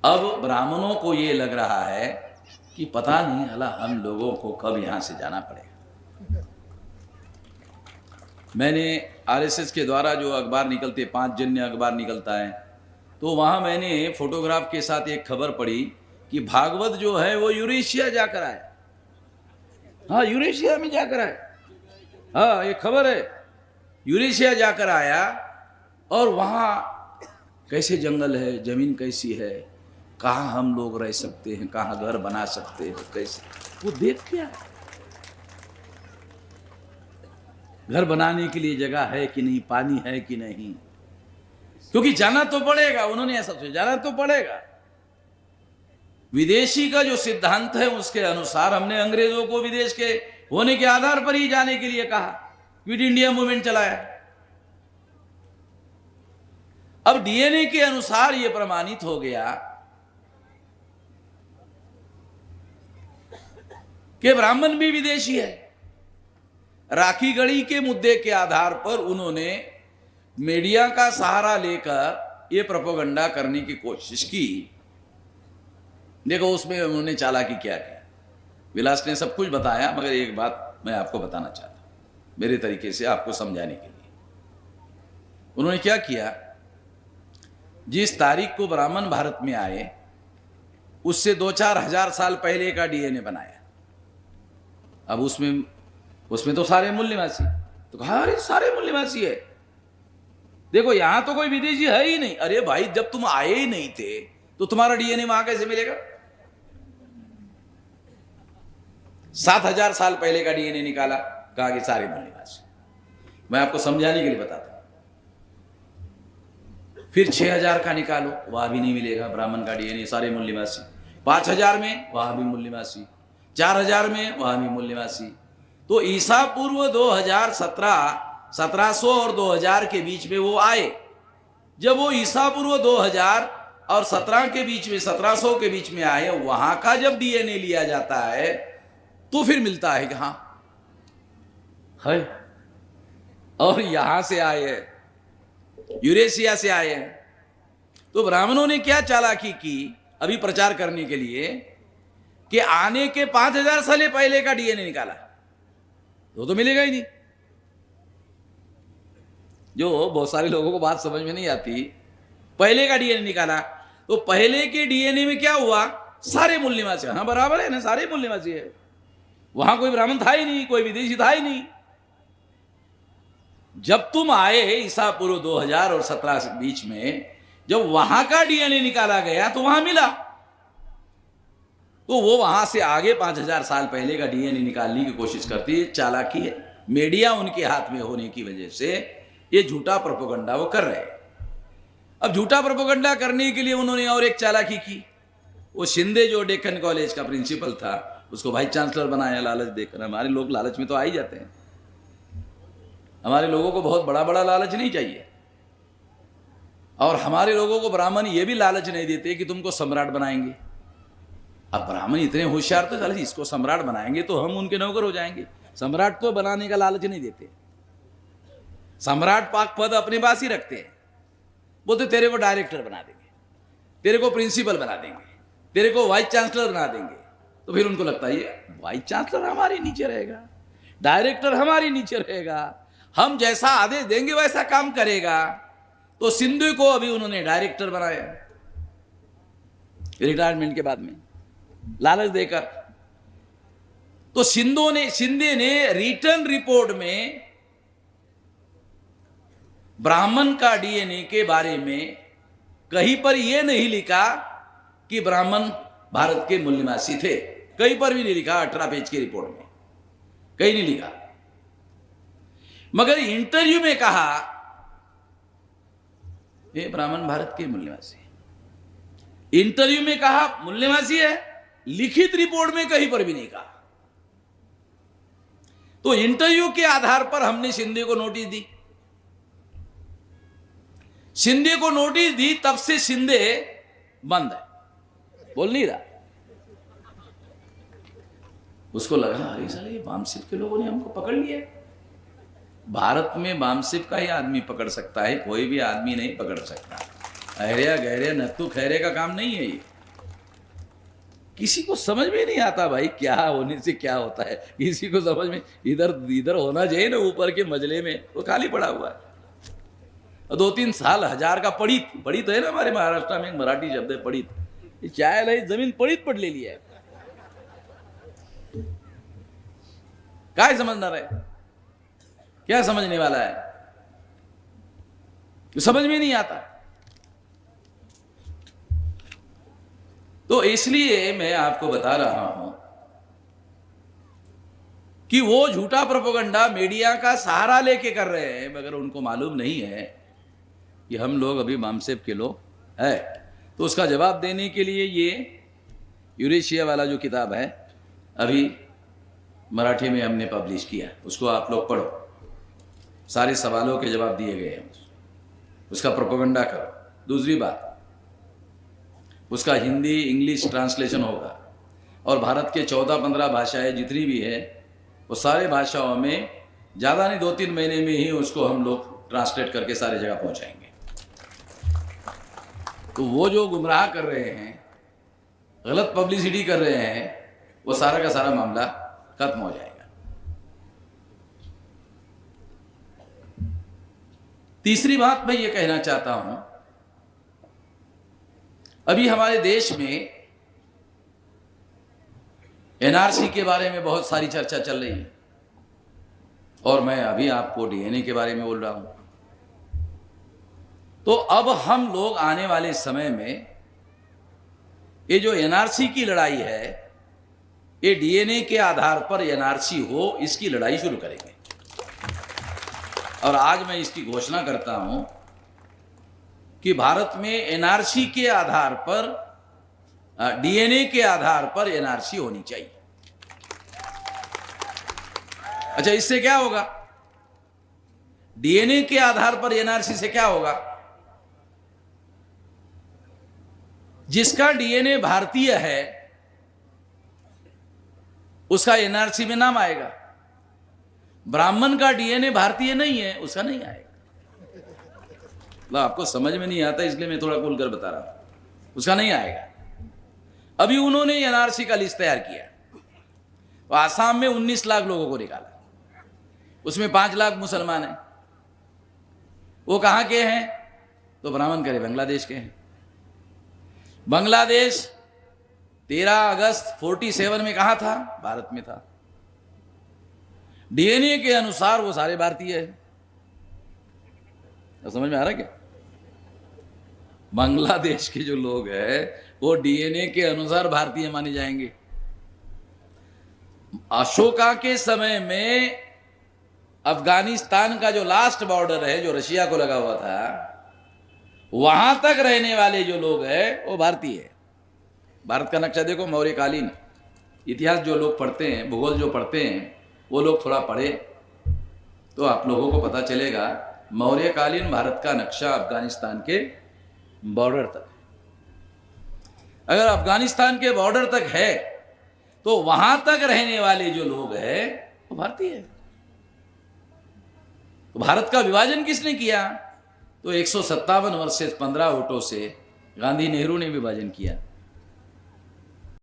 अब ब्राह्मणों को ये लग रहा है कि पता नहीं हला हम लोगों को कब यहाँ से जाना पड़ेगा। मैंने आरएसएस के द्वारा जो अखबार निकलते, 5 जन्य अखबार निकलता है, तो वहाँ मैंने फोटोग्राफ के साथ एक खबर पढ़ी कि भागवत जो है वो यूरेशिया जाकर आया। हाँ, यूरेशिया में जाकर आया। हाँ, ये खबर है, यूरेशिया जाकर आया। और वहाँ कैसे जंगल है, जमीन कैसी है, कहाँ हम लोग रह सकते हैं, कहाँ घर बना सकते हैं, कैसे वो देख के आया। घर बनाने के लिए जगह है कि नहीं, पानी है कि नहीं, क्योंकि जाना तो पड़ेगा। उन्होंने ऐसा सोचा, जाना तो पड़ेगा। विदेशी का जो सिद्धांत है उसके अनुसार हमने अंग्रेजों को विदेश के होने के आधार पर ही जाने के लिए कहा, क्विट इंडिया मूवमेंट चलाया। अब डीएनए के अनुसार यह प्रमाणित हो गया कि ब्राह्मण भी विदेशी है। राखी गढ़ी के मुद्दे के आधार पर उन्होंने मीडिया का सहारा लेकर यह प्रोपेगेंडा करने की कोशिश की। देखो उसमें उन्होंने चालाकी क्या की। विलास ने सब कुछ बताया, मगर एक बात मैं आपको बताना चाहता हूं, मेरे तरीके से आपको समझाने के लिए। उन्होंने क्या किया, जिस तारीख को ब्राह्मण भारत में आए उससे 2-4 हजार साल पहले का डीएनए बनाया। अब उसमें तो सारे मूल निवासी, तो कहा अरे सारे मूल निवासी है, देखो यहां तो कोई विदेशी है ही नहीं। अरे भाई, जब तुम आए ही नहीं थे तो तुम्हारा डीएनए वहां कैसे मिलेगा? 7,000 साल पहले का डीएनए निकाला, कहा कि सारे मूल निवासी। मैं आपको समझाने के लिए बताता हूं। फिर 6,000 का निकालो, वहां भी नहीं मिलेगा ब्राह्मण का डीएनए, सारे मूल निवासी। 5,000 में वहां भी मूल निवासी, 4,000 में वहां भी मूल निवासी। तो ईसा पूर्व 1700 और 2000 के बीच में वो आए। जब वो ईसा पूर्व 2000 और 17 के बीच में, 1700 के बीच में आए, वहां का जब डीएनए लिया जाता है तो फिर मिलता है कि हाँ है, और यहां से आए हैं, यूरेशिया से आए हैं। तो ब्राह्मणों ने क्या चालाकी की अभी प्रचार करने के लिए कि आने के 5,000 साल पहले का डीएनए निकाला, तो मिलेगा ही नहीं। जो बहुत सारे लोगों को बात समझ में नहीं आती, पहले का डीएनए निकाला तो पहले के डीएनए में क्या हुआ, सारे मूल निवासी। हाँ बराबर है ना, सारे मूल निवासी है। वहां कोई ब्राह्मण था ही नहीं, कोई विदेशी था ही नहीं। जब तुम आए ईसा पूर्व 2000 और 17 के बीच में, जब वहां का डीएनए निकाला गया तो वहां मिला। तो वो वहां से आगे 5,000 साल पहले का डीएनए निकालने की कोशिश करती है। चालाकी है, मीडिया उनके हाथ में होने की वजह से ये झूठा प्रोपेगेंडा वो कर रहे हैं। अब झूठा प्रोपेगेंडा करने के लिए उन्होंने और एक चालाकी की। वो शिंदे जो डेक्कन कॉलेज का प्रिंसिपल था, उसको वाइस चांसलर बनाया लालच देकर। हमारे लोग लालच में तो आ ही जाते हैं। हमारे लोगों को बहुत बड़ा बड़ा लालच नहीं चाहिए, और हमारे लोगों को ब्राह्मण ये भी लालच नहीं देते कि तुमको सम्राट बनाएंगे। अब ब्राह्मण इतने होशियार तो चल, इसको सम्राट बनाएंगे तो हम उनके नौकर हो जाएंगे। सम्राट तो बनाने का लालच नहीं देते। सम्राट पाक पद अपने पास ही रखते हैं। बोलते तेरे को डायरेक्टर बना देंगे, तेरे को प्रिंसिपल बना देंगे, तेरे को वाइस चांसलर बना देंगे। तो फिर उनको लगता है ये वाइस चांसलर हमारे नीचे रहेगा, डायरेक्टर हमारे नीचे रहेगा, हम जैसा आदेश देंगे वैसा काम करेगा। तो सिंधु को अभी उन्होंने डायरेक्टर बनाया रिटायरमेंट के बाद में, लालच देकर। तो शिंदे ने रिटर्न रिपोर्ट में ब्राह्मण का डीएनए के बारे में कहीं पर यह नहीं लिखा कि ब्राह्मण भारत के मूल निवासी थे। कहीं पर भी नहीं लिखा, 18 पेज की रिपोर्ट में कहीं नहीं लिखा। मगर इंटरव्यू में कहा ये ब्राह्मण भारत के मूल निवासी। इंटरव्यू में कहा मूल निवासी है, लिखित रिपोर्ट में कहीं पर भी नहीं कहा। तो इंटरव्यू के आधार पर हमने शिंदे को नोटिस दी। शिंदे को नोटिस दी, तब से शिंदे बंद है, बोल नहीं रहा। उसको लगा अरे साले वामसिफ के लोगों ने हमको पकड़ लिया। भारत में वामसिफ का ही आदमी पकड़ सकता है, कोई भी आदमी नहीं पकड़ सकता। अहरिया गहरिया नत्थु खैरे का काम नहीं है ये। किसी को समझ में नहीं आता भाई, क्या होने से क्या होता है, किसी को समझ में, इधर इधर होना चाहिए ना ऊपर के मजले में, वो खाली पड़ा हुआ है। 2-3 साल हजार का पड़ित, पड़ित है ना हमारे महाराष्ट्र में एक मराठी शब्द है पड़ित, ये चाय लाई जमीन पड़ित पड़ ले लिया है। क्या समझना है, क्या समझने वाला है, समझ में नहीं आता। तो इसलिए मैं आपको बता रहा हूं कि वो झूठा प्रोपेगेंडा मीडिया का सहारा लेके कर रहे हैं, मगर उनको मालूम नहीं है कि हम लोग अभी मामसेप के लोग है। तो उसका जवाब देने के लिए ये यूरेशिया वाला जो किताब है अभी मराठी में हमने पब्लिश किया, उसको आप लोग पढ़ो, सारे सवालों के जवाब दिए गए हैं, उसका प्रोपेगेंडा करो। दूसरी बात, उसका हिंदी इंग्लिश ट्रांसलेशन होगा और भारत के 14-15 भाषाएं जितनी भी है वो सारे भाषाओं में ज़्यादा नहीं 2-3 महीने में ही उसको हम लोग ट्रांसलेट करके सारे जगह पहुंचाएंगे। तो वो जो गुमराह कर रहे हैं, गलत पब्लिसिटी कर रहे हैं, वो सारा का सारा मामला खत्म हो जाएगा। तीसरी बात मैं ये कहना चाहता हूं, अभी हमारे देश में एनआरसी के बारे में बहुत सारी चर्चा चल रही है और मैं अभी आपको डीएनए के बारे में बोल रहा हूं। तो अब हम लोग आने वाले समय में ये जो एनआरसी की लड़ाई है, ये डीएनए के आधार पर एनआरसी हो, इसकी लड़ाई शुरू करेंगे। और आज मैं इसकी घोषणा करता हूं कि भारत में एनआरसी के आधार पर, डीएनए के आधार पर एनआरसी होनी चाहिए। अच्छा, इससे क्या होगा? डीएनए के आधार पर एनआरसी से क्या होगा? जिसका डीएनए भारतीय है उसका एनआरसी में नाम आएगा। ब्राह्मण का डीएनए भारतीय नहीं है, उसका नहीं आएगा। आपको समझ में नहीं आता इसलिए मैं थोड़ा खुलकर बता रहा हूं, उसका नहीं आएगा। अभी उन्होंने एनआरसी का लिस्ट तैयार किया, तो आसाम में 19 लाख लोगों को निकाला, उसमें 5 लाख मुसलमान हैं। वो कहां के हैं? तो ब्राह्मण करे बांग्लादेश के हैं। बांग्लादेश 13 अगस्त 47 में कहां था? भारत में था। डीएनए के अनुसार वो सारे भारतीय हैं। तो समझ में आ रहा क्या? बांग्लादेश के जो लोग हैं वो डीएनए के अनुसार भारतीय माने जाएंगे। अशोका के समय में अफगानिस्तान का जो लास्ट बॉर्डर है जो रशिया को लगा हुआ था, वहां तक रहने वाले जो लोग हैं वो भारतीय है। भारत का नक्शा देखो, मौर्यकालीन इतिहास जो लोग पढ़ते हैं, भूगोल जो पढ़ते हैं, वो लोग थोड़ा पढ़े तो आप लोगों को पता चलेगा। मौर्यकालीन भारत का नक्शा अफगानिस्तान के बॉर्डर तक, अगर अफगानिस्तान के बॉर्डर तक है तो वहां तक रहने वाले जो लोग हैं वो भारतीय है। तो भारत का विभाजन किसने किया? तो 157 वर्सेस 15 वोटों से गांधी नेहरू ने विभाजन किया।